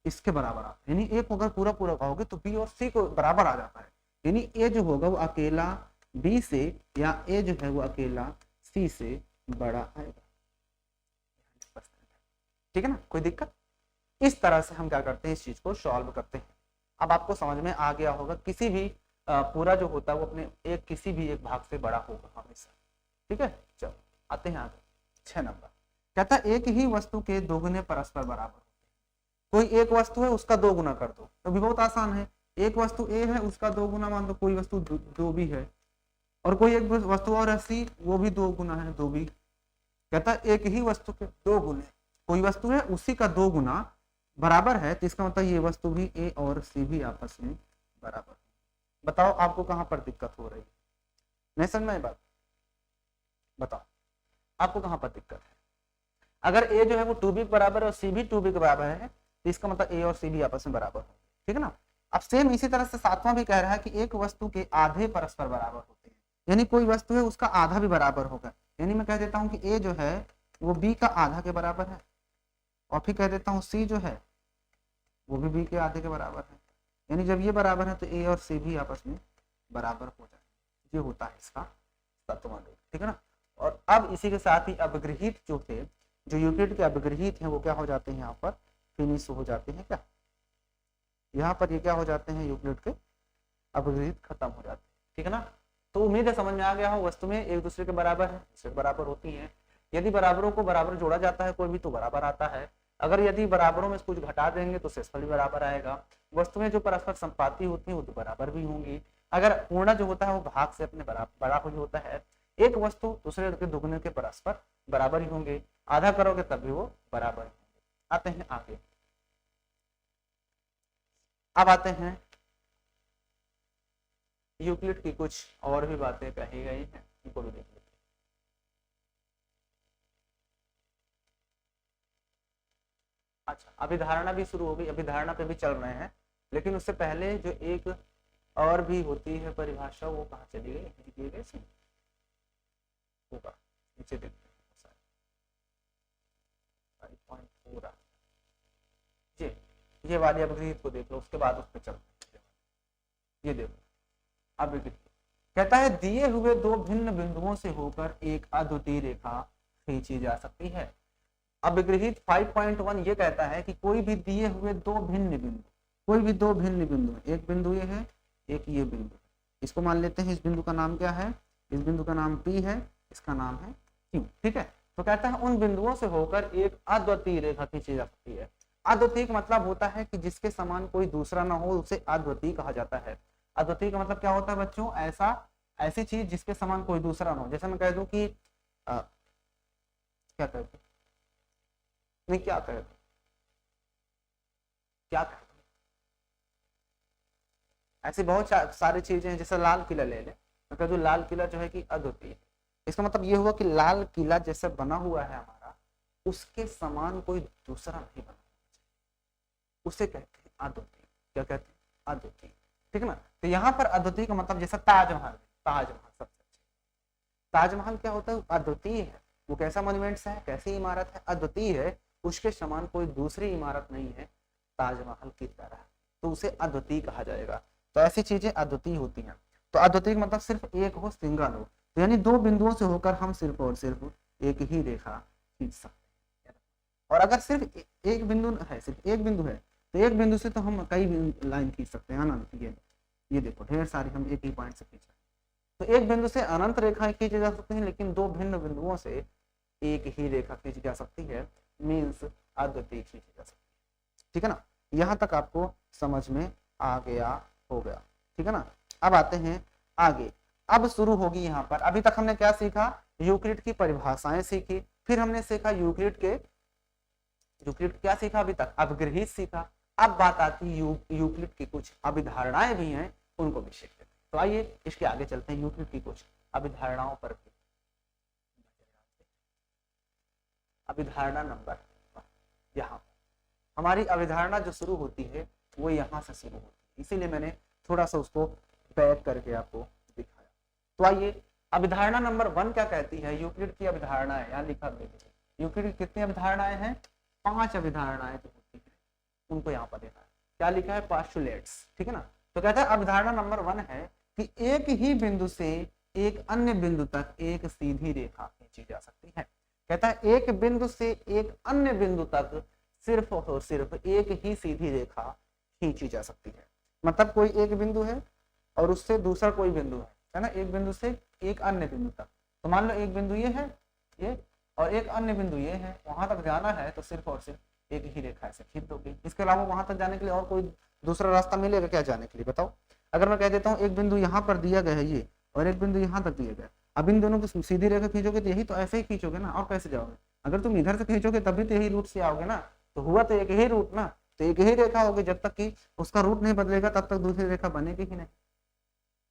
इसके बराबर आता है। यानी ए को अगर पूरा पूरा कहोगे तो बी और सी को बराबर आ जाता है। यानी ए जो होगा वो अकेला बी से, या ए जो है वो अकेला सी से बड़ा आएगा, ठीक है ना, कोई दिक्कत। इस तरह से हम क्या करते हैं, इस चीज को सॉल्व करते हैं। अब आपको समझ में आ गया होगा, किसी भी पूरा जो होता है वो अपने एक किसी भी एक भाग से बड़ा होगा हमेशा, ठीक है। चलो आते हैं आगे 6 नंबर कहता है एक ही वस्तु के दोगुने परस्पर बराबर। कोई एक वस्तु है उसका 2 गुना कर दो, तो भी बहुत आसान है। एक वस्तु ए है उसका 2 गुना मान दो, कोई वस्तु 2 भी है, और कोई एक वस्तु और है सी, वो भी 2 गुना है, 2 भी। कहता है एक ही वस्तु के 2 गुने, कोई वस्तु है उसी का 2 गुना बराबर है, तो इसका मतलब ये वस्तु भी ए और सी भी आपस में बराबर। बताओ आपको कहां पर दिक्कत हो रही है, नहीं समझ में बात, बताओ आपको कहां पर दिक्कत है। अगर ए जो है वो 2b के बराबर है और सी भी 2b के बराबर है, तो इसका मतलब ए और सी भी आपस में बराबर है, ठीक है ना। अब सेम इसी तरह से 7वां भी कह रहा है कि एक वस्तु के आधे परस्पर बराबर होते हैं। यानी कोई वस्तु है उसका आधा भी बराबर होगा। यानी मैं कह देता हूं कि ए जो है वो बी का आधा के बराबर है, और फिर कह देता हूँ सी जो है वो भी बी के आधे के बराबर है। यानी जब ये बराबर है तो ए और सी भी आपस में बराबर हो जाए। ये होता है इसका 7वां रूल, ठीक है ना। और अब इसी के साथ ही अपग्रहित जो थे, जो यूक्लिड के अपग्रहित हैं वो क्या हो जाते हैं, यहाँ पर फिनिश हो जाते हैं। क्या यहाँ पर ये क्या हो जाते हैं, यूक्लिड के अपग्रहित खत्म हो जाते हैं, ठीक है ना। तो उम्मीद है समझ में आ गया हो, वस्तु में एक दूसरे के बराबर है, दूसरे बराबर होती है। यदि बराबरों को बराबर जोड़ा जाता है कोई भी तो बराबर आता है। अगर यदि बराबरों में कुछ घटा देंगे तो शेषफल भी बराबर आएगा। वस्तुएं जो परस्पर संपाती होती है वो तो बराबर भी होंगी। अगर पूर्ण जो होता है वो भाग से अपने बड़ा हो होता है। एक वस्तु दूसरे के दुगने के परस्पर बराबर ही होंगे, आधा करोगे तब भी वो बराबर होंगे। आते हैं आगे अब आते हैं यूक्लिड की कुछ और भी बातें कही गई हैं, उनको भी देख लेते हैं। अच्छा, अभिधारणा भी शुरू हो गई, अभिधारणा पे भी चल रहे हैं, लेकिन उससे पहले जो एक और भी होती है परिभाषा, वो कहाँ चली गई, दिए गए होगा नीचे देखते हैं। 5.4 जी, ये वाली अपग्रहित को देख लो, उसके बाद उस पर चलते हैं। ये देखो अपग्रहित कहता है दिए हुए दो भिन्न बिंदुओं से होकर एक अद्वितीय रेखा खींची जा सकती है। अपग्रहित 5.1 ये कहता है कि कोई भी दिए हुए दो भिन्न बिंदु, कोई भी दो भिन्न बिंदु, एक बिंदु ये है, एक ये बिंदु, इसको मान लेते हैं, इस बिंदु का नाम क्या है, इस बिंदु का नाम P है, इसका नाम है Q, ठीक है। तो कहता है उन बिंदुओं से होकर एक अद्वितीय रेखा खींची जा सकती है। अद्वितीय का मतलब होता है कि जिसके समान कोई दूसरा ना हो, उसे अद्वितीय कहा जाता है। अद्वितीय का मतलब क्या होता है बच्चों, ऐसी चीज जिसके समान कोई दूसरा ना हो। जैसे मैं कह दूं कि क्या कहते नहीं, क्या कहते क्या कहते ऐसी बहुत सारी चीजें हैं, जैसे लाल किला ले ले, मैं कह दूं लाल किला जो है कि अद्वितीय, इसका मतलब ये हुआ कि लाल किला जैसे बना हुआ है हमारा, उसके समान कोई दूसरा नहीं बना, उसे कहते हैं अद्वितीय। क्या कहते हैं, अद्वितीय, ठीक है ना। तो यहाँ पर अद्वितीय का मतलब जैसा ताजमहल, ताजमहल सबसे अच्छा, ताजमहल क्या होता है, अद्वितीय है। वो कैसा मॉन्यूमेंट्स है, कैसी इमारत है, अद्वितीय है, उसके समान कोई दूसरी इमारत नहीं है ताजमहल की तरह, तो उसे अद्वितीय कहा जाएगा। तो ऐसी चीजें अद्वितीय होती हैं। तो अद्वितीय का मतलब सिर्फ एक हो, सिंगल हो, तो यानी दो बिंदुओं से होकर हम सिर्फ और सिर्फ एक ही रेखा खींच सकते हैं। और अगर सिर्फ एक बिंदु है, सिर्फ एक बिंदु है, तो एक बिंदु से तो हम कई लाइन खींच सकते हैं अनंत। ये देखो ढेर सारी हम एक ही पॉइंट से खींच सकते हैं। तो एक बिंदु से अनंत रेखाएं खींची जा सकती हैं, लेकिन दो भिन्न बिंदुओं से एक ही रेखा खींची जा सकती है, मीन्स अद्वितीय खींची जा सकती है, ठीक है ना। यहाँ तक आपको समझ में आ गया होगा, ठीक है ना। अब आते हैं आगे, अब शुरू होगी यहाँ पर, अभी तक हमने क्या सीखा, यूक्लिड की परिभाषाएं सीखी, फिर हमने सीखा यूक्लिड क्या सीखा अभी तक, अपग्रहित सीखा। अब बात आती है यूक्लिड की कुछ अभिधारणाएं भी हैं, उनको भी सीखते हैं। तो आइए इसके आगे चलते हैं, यूक्लिड की कुछ अभिधारणाओं पर। अभिधारणा नंबर, यहाँ हमारी अभिधारणा जो शुरू होती है वो यहाँ से शुरू होती है, इसीलिए मैंने थोड़ा सा उसको बैक करके आपको दिखाया। तो आइए अभिधारणा नंबर 1 क्या कहती है, यूक्लिड की अभिधारणाएं, यहाँ लिखा देखिए, यूक्लिड की कितनी अभिधारणाएं हैं, 5 अभिधारणाएं जो होती है उनको यहाँ पर देखा है, क्या लिखा है, पोस्टुलेट्स, ठीक है ना। तो कहता है अभिधारणा नंबर 1 है कि एक ही बिंदु से एक अन्य बिंदु तक एक सीधी रेखा खींची जा सकती है। कहता है एक बिंदु से एक अन्य बिंदु तक सिर्फ और सिर्फ एक ही सीधी रेखा खींची जा सकती है। मतलब कोई एक बिंदु है और उससे दूसरा कोई बिंदु है ना, एक बिंदु से एक अन्य बिंदु तक। तो मान लो एक बिंदु ये है, ये, और एक अन्य बिंदु ये है, वहां तक जाना है तो सिर्फ और सिर्फ एक ही रेखा से खींच दोगे। इसके अलावा वहां तक जाने के लिए और कोई दूसरा रास्ता मिलेगा क्या जाने के लिए, बताओ। अगर मैं कह देता हूँ एक बिंदु यहाँ पर दिया गया है ये, और एक बिंदु यहाँ तक दिया गया, अब इन दोनों की सीधी रेखा खींचोगे तो यही तो ऐसे ही खींचोगे ना, और कैसे जाओगे। अगर तुम इधर से खींचोगे तभी तो यही रूट से आओगे ना, तो हुआ तो एक ही रूट ना, तो एक ही रेखा होगी, जब तक कि उसका रूट नहीं बदलेगा तब तक दूसरी रेखा बनेगी ही नहीं।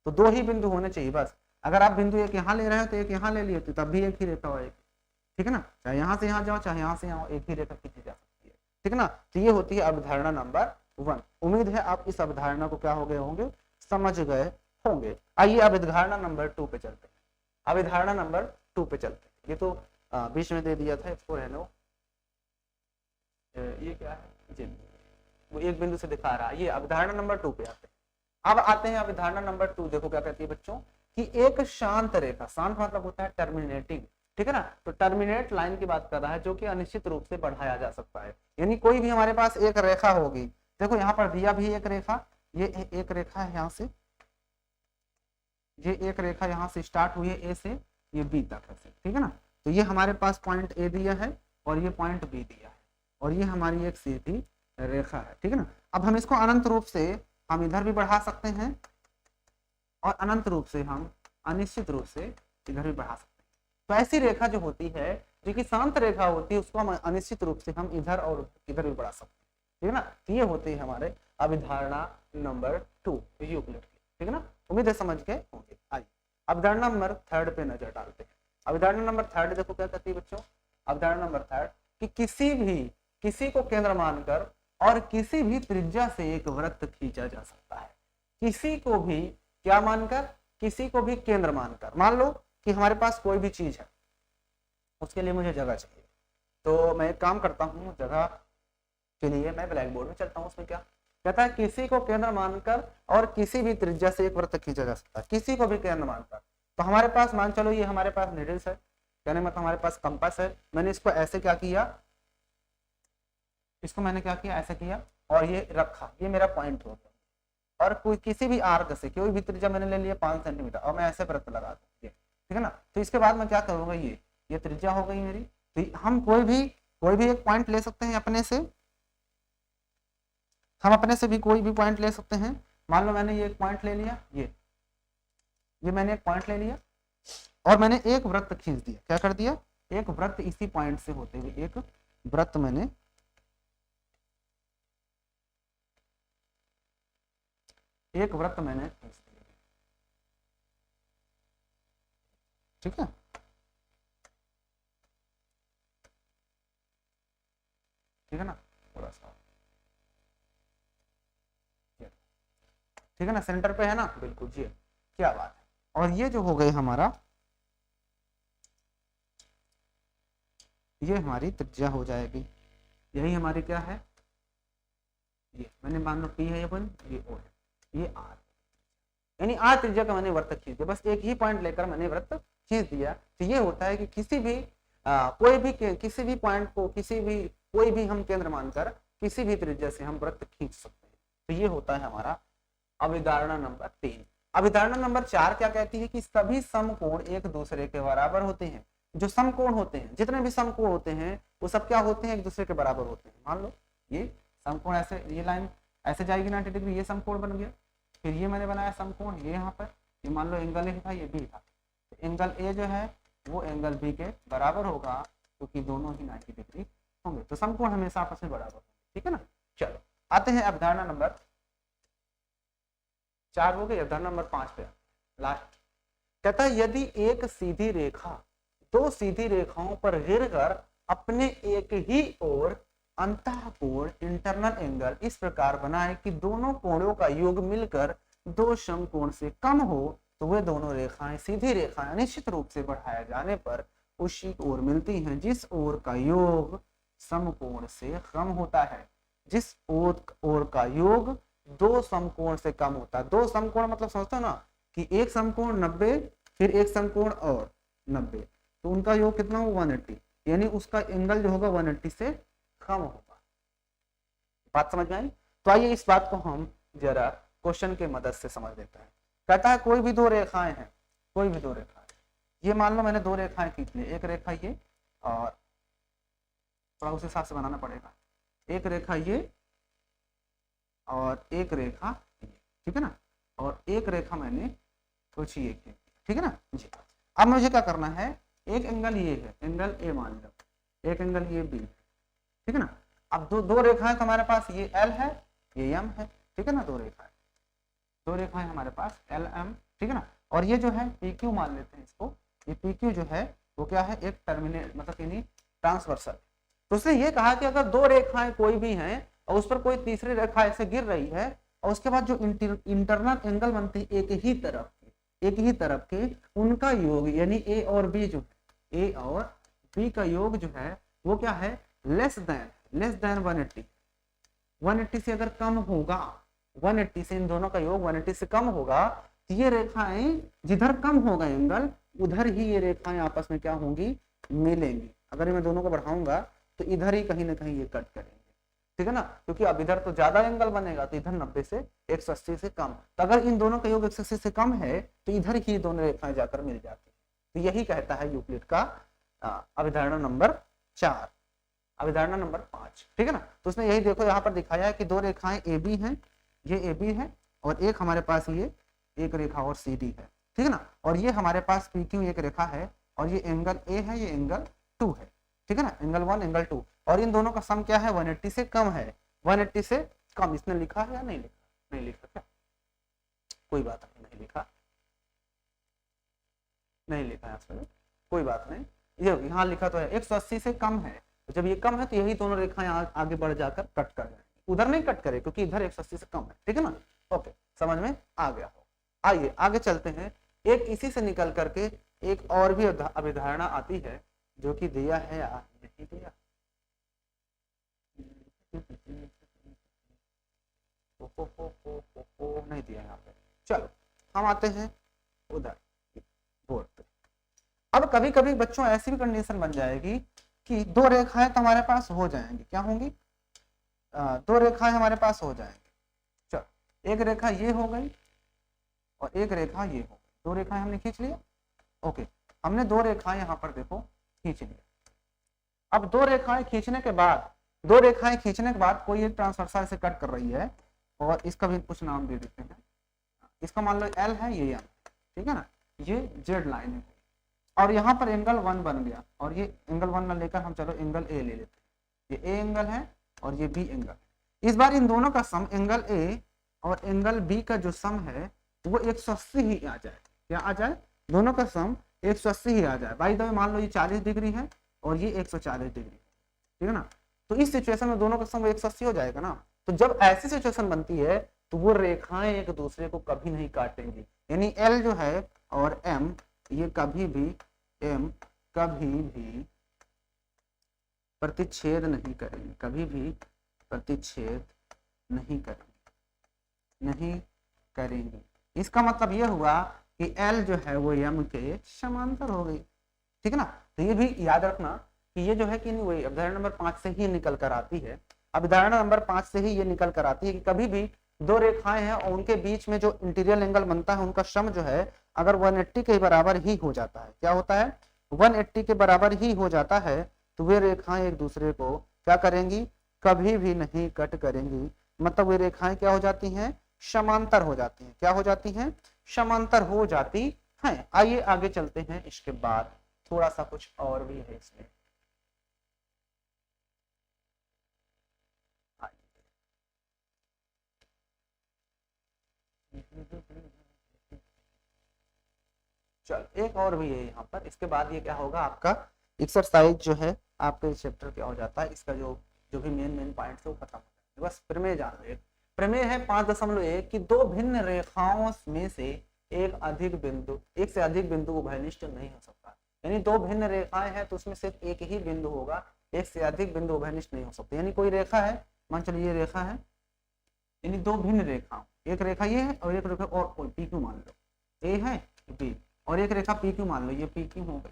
तो दो ही बिंदु होने चाहिए बस। अगर आप बिंदु एक यहाँ ले रहे हो तो एक यहाँ ले लिए तो तब भी एक ही रेखा होगी, ठीक है ना। चाहे यहाँ से यहाँ जाओ, चाहे यहाँ से यहाँ, एक ही रेखा खींची जा सकती है, ठीक है ना। तो ये होती है अवधारणा नंबर 1। उम्मीद है आप इस अवधारणा को क्या हो गए होंगे, समझ गए होंगे। आइए अवधारणा नंबर 2 पे चलते हैं। अवधारणा नंबर 2 पे चलते हैं। ये तो बीच में दे दिया था, इसको रहने दो। ये क्या है जी, वो एक बिंदु से दिखा रहा है। ये अवधारणा नंबर 2 पे आते हैं। अब आते हैं अवधारणा नंबर 2। देखो क्या कहती है बच्चों, कि एक शांत रेखा, शांत मतलब होता है टर्मिनेटिंग, ठीक है ना। तो टर्मिनेट लाइन की बात कर रहा है, जो कि अनिश्चित रूप से बढ़ाया जा सकता है। यानी कोई भी हमारे पास एक रेखा होगी, देखो यहाँ पर दिया भी एक रेखा, ये एक रेखा है यहाँ से, ये एक रेखा यहाँ से स्टार्ट हुई है ए से, ये बी तक है, ठीक है ना। तो ये हमारे पास पॉइंट ए दिया है और ये पॉइंट बी दिया है, और ये हमारी एक सीधी रेखा है, ठीक है ना। अब हम इसको अनंत रूप से हम इधर भी बढ़ा सकते हैं, और अनंत रूप से हम अनिश्चित रूप से इधर भी बढ़ा सकते हैं। तो ऐसी रेखा जो होती है, जो कि शांत रेखा होती है, उसको हम अनिश्चित रूप से हम इधर और इधर भी बढ़ा सकते हैं, ठीक है ना। तो ये होती है हमारे अभिधारणा नंबर 2 यूक्लिड की, ठीक है ना। उम्मीद है समझ गए होंगे। आइए अभिधारणा नंबर 3 पे नजर डालते हैं। अभिधारणा नंबर 3 देखो क्या कहती है बच्चों। अभिधारणा नंबर 3 कि किसी को केंद्र मानकर और किसी भी त्रिज्या से एक वृत्त खींचा जा सकता है। किसी को भी क्या मानकर, किसी को भी केंद्र मानकर। मान लो कि हमारे पास कोई भी चीज है, उसके लिए मुझे जगह चाहिए, तो मैं एक काम करता हूँ, जगह के लिए मैं ब्लैक बोर्ड में चलता हूँ। उसमें क्या कहता है, किसी को केंद्र मानकर और किसी भी त्रिज्या से एक वृत्त खींचा जा सकता है, किसी को भी केंद्र मानकर। तो हमारे पास मान चलो ये हमारे पास नीडल्स है, कहने मतलब हमारे पास कंपास है। मैंने इसको ऐसे क्या किया, इसको मैंने क्या किया, ऐसे किया और ये रखा, ये मेरा पॉइंट हो गया। और कोई किसी भी आर्क से कोई भी त्रिज्या मैंने ले लिया 5 सेंटीमीटर और मैं ऐसे वृत्त लगा दूं, ठीक है ना। तो इसके बाद मैं क्या करूंगा, ये त्रिज्या हो गई मेरी। तो हम कोई भी एक पॉइंट ले सकते हैं अपने से, हम अपने से भी कोई भी पॉइंट ले सकते हैं। मान लो मैंने ये एक पॉइंट ले लिया, ये मैंने एक पॉइंट ले लिया और मैंने एक वृत्त खींच दिया। क्या कर दिया, एक वृत्त इसी पॉइंट से होते हुए एक वृत्त मैंने खींच दिया, ठीक है। ठीक है ना, थोड़ा सा ठीक है ना, सेंटर पे है ना, बिल्कुल जी, क्या बात है। और ये जो हो गई हमारा, ये हमारी त्रिज्या हो जाएगी। यही हमारी क्या है, ये मैंने मान लो पी है, ये ओ है, ये आर, यानी आर त्रिज्या का मैंने वृत्त खींच दिया। बस एक ही पॉइंट लेकर मैंने वृत्त खींच दिया। तो ये होता है कि किसी भी पॉइंट को कोई भी हम केंद्र मानकर किसी भी त्रिज्या से हम वृत्त खींच सकते हैं। तो ये होता है हमारा अभिधारणा नंबर 3। अभिधारणा नंबर 4 क्या कहती है कि सभी समकोण एक दूसरे के बराबर होते हैं। जो समकोण होते हैं, जितने भी समकोण होते हैं वो सब क्या होते हैं, एक दूसरे के बराबर होते हैं। मान लो ये समकोण ऐसे, ये लाइन ऐसे जाएगी 90 डिग्री, ये समकोण बन गया। फिर ये मैंने बनाया समकोण, ये यहाँ पर, ये मान लो एंगल ए था, ये बी था। तो एंगल ए जो है वो एंगल बी के बराबर होगा, क्योंकि दोनों ही 90 डिग्री होंगे। तो समकोण हमेशा आपस में बराबर होंगे, ठीक है ना। चलो आते हैं अवधारणा नंबर 4 हो गई, अवधारणा नंबर 5 पे लास्ट। कहता है यदि एक सीधी रेखा दो सीधी रेखाओं पर गिरकर अपने एक ही ओर अंतःकोण इंटरनल एंगल इस प्रकार बनाए कि दोनों कोणों का योग मिलकर दो समकोण से कम हो, तो वे दोनों रेखाएं सीधी रेखाएं निश्चित रूप से बढ़ाए जाने पर उसी ओर मिलती हैं जिस ओर का योग समकोण से कम होता है। जिस ओर का योग दो समकोण से कम होता है। दो समकोण मतलब समझते हो ना कि एक समकोण 90 फिर एक समकोण और 90, तो उनका योग कितना होगा 180, यानी उसका एंगल जो होगा 180 से कम होगा। बात समझ में आई। तो आइए इस बात को हम जरा क्वेश्चन के मदद से समझ लेते हैं। कहता है कोई भी दो रेखाएं हैं, कोई भी दो रेखाएं, ये मान लो मैंने दो रेखाएं खींच ली, एक रेखा ये और थोड़ा उस हिसाब से बनाना पड़ेगा, एक रेखा ये और एक रेखा ये, ठीक है ना। और एक रेखा मैंने कुछ ये की, ठीक है ना जी। अब मुझे क्या करना है, एक एंगल ये है, एंगल ए मान लो, एक एंगल ये बी, ठीक है ना। अब दो रेखाएं तो हमारे पास, ये एल है ये एम है, ठीक है ना। दो रेखाएं हमारे पास एल एम, ठीक है ना। और ये जो है पी क्यू मान लेते हैं इसको, ये पी क्यू जो है वो क्या है, एक टर्मिनेट मतलब यानी ट्रांसवर्सल। तो उसने ये कहा कि अगर दो रेखाएं कोई भी हैं और उस पर कोई तीसरी रेखा ऐसे गिर रही है और उसके बाद जो इंटरनल एंगल बनते हैं एक ही तरफ के उनका योग यानी ए और बी जो है, ए और बी का योग जो है वो क्या है, लेस देन 180 से अगर कम होगा, 180 से इन दोनों का योग 180 से कम होगा, तो ये रेखाएं जिधर कम होगा एंगल उधर ही ये रेखाएं आपस में क्या होंगी, मिलेंगी। अगर मैं दोनों को बढ़ाऊंगा तो इधर ही कहीं ना कहीं ये कट करेंगे, ठीक है ना, क्योंकि अब इधर तो ज्यादा एंगल बनेगा तो इधर 90 से 180 से कम। तो अगर इन दोनों का योग 180 से कम है तो इधर ही दोनों रेखाएं जाकर मिल जाती है। तो यही कहता है यूक्लिड का अभिधारणा नंबर 4, अभिधारणा नंबर 5, ठीक है ना। तो उसने यही देखो यहाँ पर दिखाया है कि दो रेखाएं ए बी हैं, ये ए बी है और एक हमारे पास ये एक रेखा और सी डी है, ठीक है ना। और ये हमारे पास पी क्यू एक रेखा है और ये एंगल ए है, ये एंगल 2 है, ठीक है ना, एंगल 1 एंगल 2। और इन दोनों का सम क्या है, 180 से कम है, 180 से कम, इसने लिखा है या नहीं लिखा? नहीं लिखा क्या? कोई बात नहीं, नहीं लिखा, नहीं लिखा है इसमें, कोई बात नहीं। ये यहाँ लिखा तो है 180 से कम है, तो जब ये कम है तो यही दोनों रेखाएं आगे बढ़ जाकर कट कर जाएंगी, उधर नहीं कट करे क्योंकि इधर 180 से कम है, ठीक है ना। ओके, समझ में आ गया हो। आइए आगे चलते हैं। एक इसी से निकल करके एक और भी अभिधारणा आती है जो कि दिया है या नहीं दिया, नहीं दिया यहाँ पे। चलो हम आते हैं उधर बोर्ड पे। अब कभी कभी बच्चों ऐसी भी कंडीशन बन जाएगी कि दो रेखाएं तो हमारे पास हो जाएंगी, क्या होंगी? दो रेखाएं हमारे पास हो जाएंगी। चलो एक रेखा ये हो गई और एक रेखा ये हो गई, दो रेखाएं हमने खींच लिया। ओके, हमने दो रेखाएं यहाँ पर देखो खींच लिया। अब दो रेखाएं खींचने के बाद, दो रेखाएं खींचने के बाद कोई एक ट्रांसवर्सल से कट कर रही है और इसका भी कुछ नाम दे देते हैं। इसका मान लो एल है, ये एम, ठीक है ना, ये जेड लाइन है और यहाँ पर एंगल 1 बन गया और ये एंगल 1 ना लेकर हम चलो एंगल ए ले लेते हैं। ये ए एंगल है और ये बी एंगल है। इस बार इन दोनों का सम, एंगल ए और एंगल बी का जो सम है वो 180 ही आ जाए। क्या आ जाए? दोनों का सम 180 ही आ जाए। बाई द वे मान लो ये 40 डिग्री है और ये 140 डिग्री, ठीक है ना। तो इस सिचुएशन में दोनों का सम 180 हो जाएगा ना। तो जब ऐसी सिचुएशन बनती है तो वो रेखाएं एक दूसरे को कभी नहीं काटेंगी, यानी एल जो है और एम ये कभी भी प्रतिच्छेद नहीं करेंगे, कभी भी प्रतिच्छेद नहीं करेंगे। इसका मतलब ये हुआ कि L जो है वो M के समांतर हो गई, ठीक है ना। तो ये भी याद रखना कि ये जो है कि नहीं वही अवधारणा नंबर 5 से ही निकल कर आती है। अवधारणा नंबर 5 से ही ये निकल कर आती है कि कभी भी दो रेखाएं हैं और उनके बीच में जो इंटीरियर एंगल बनता है उनका सम जो है अगर 180 के बराबर ही हो जाता है, क्या होता है? 180 के बराबर ही हो जाता है, तो वे रेखाएं एक दूसरे को क्या करेंगी? कभी भी नहीं कट करेंगी। मतलब वे रेखाएं क्या हो जाती हैं? समांतर हो जाती हैं। क्या हो जाती हैं? समांतर हो जाती हैं। आइए आगे चलते हैं। इसके बाद थोड़ा सा कुछ और भी है इसमें। चल एक और भी है यहाँ पर। इसके बाद ये क्या होगा, आपका एक्सरसाइज जो है आपके चैप्टर क्या हो जाता है, इसका जो जो भी मेन पॉइंट है वो खत्म हो जाता है। बस प्रमेय जान लो। प्रमेय है 5.1 कि दो भिन्न रेखाओं में से एक से अधिक बिंदु उभयनिष्ठ नहीं हो सकता। यानी दो भिन्न रेखाएं हैं तो उसमें सिर्फ एक ही बिंदु होगा, एक से अधिक बिंदु उभयनिष्ठ नहीं हो सकते। यानी कोई रेखा है, मान चलिए ये रेखा है, यानी दो भिन्न रेखाओं, एक रेखा ये है और एक रेखा और कोई पी क्यू मान लो, ए है बी, और एक रेखा पी क्यू मान लो, ये पी क्यू हो गई।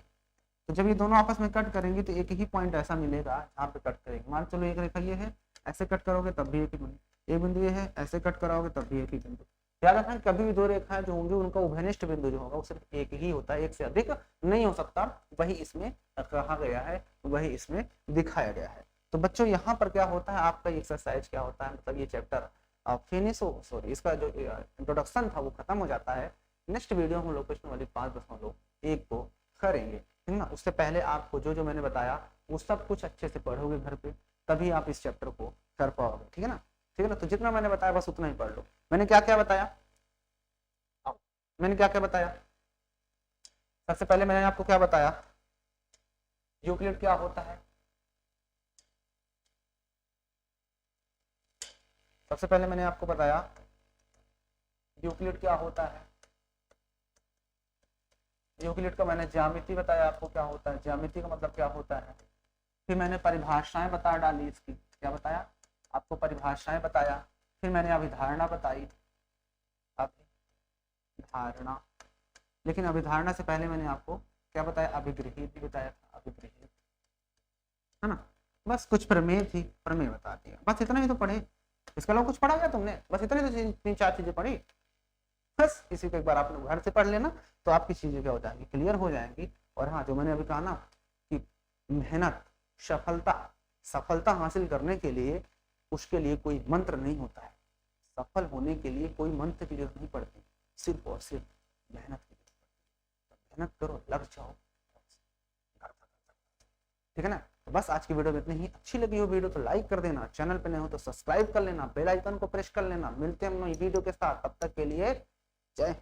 तो जब ये दोनों आपस में कट करेंगे तो एक ही पॉइंट ऐसा मिलेगा जहाँ पे कट करेंगे। मान चलो एक रेखा ये है, ऐसे कट करोगे तब भी एक ही बिंदु, एक बिंदु ये है, ऐसे कट कराओगे तब भी एक ही बिंदु। याद रखना कभी भी दो रेखाएं जो होंगी उनका उभयनिष्ठ बिंदु जो होगा वो सिर्फ एक ही होता है, एक से अधिक नहीं हो सकता। वही इसमें कहा गया है, वही इसमें दिखाया गया है। तो बच्चों यहाँ पर क्या होता है, आपका एक्सरसाइज क्या होता है, मतलब ये चैप्टर फिनिश हो, सॉरी इसका जो इंट्रोडक्शन था वो खत्म हो जाता है। नेक्स्ट वीडियो हम लोग क्वेश्चन वाली 5.1 को करेंगे, ठीक है ना। उससे पहले आपको जो जो मैंने बताया वो सब कुछ अच्छे से पढ़ोगे घर पे, तभी आप इस चैप्टर को कर पाओगे, ठीक है ना। ठीक है ना। तो जितना मैंने बताया बस उतना ही पढ़ लो। मैंने क्या क्या बताया, सबसे पहले मैंने आपको क्या बताया, यूक्लिड क्या होता है। सबसे पहले मैंने आपको बताया यूक्लिड क्या होता है। यूक्लिड का मैंने ज्यामिति बताया आपको क्या होता है, ज्यामिति का मतलब क्या होता है। फिर मैंने परिभाषाएं बता डाली इसकी, क्या बताया आपको, परिभाषाएं बताया। फिर मैंने अभिधारणा बताई, अभिधारणा, लेकिन अभिधारणा से पहले मैंने आपको क्या बताया, अभिगृहित भी बताया था, अभिगृहित, है ना। बस कुछ प्रमेय थी, प्रमेय बता दिया, बस इतना ही तो पढ़े। इसके अलावा कुछ पढ़ा क्या तुमने, बस इतनी तो 3-4 चीजें पढ़ी। बस इसी को एक बार आप लोग घर से पढ़ लेना तो आपकी चीजें क्या हो जाएंगी, क्लियर हो जाएंगी। और हाँ, जो मैंने अभी कहा ना कि मेहनत, सफलता हासिल करने के लिए उसके लिए कोई मंत्र नहीं होता है। सफल होने के लिए कोई मंत्र की जरूरत नहीं पड़ती, सिर्फ और सिर्फ मेहनत की जरूरत पड़ती है। मेहनत करो, लग जाओ, ठीक है ना। बस आज की वीडियो में इतनी ही। अच्छी लगी हो वीडियो तो लाइक कर देना, चैनल पे नए हो तो सब्सक्राइब कर लेना, बेल आइकन को प्रेस कर लेना। मिलते हैं हम नई वीडियो के साथ, तब तक के लिए जय हिंद।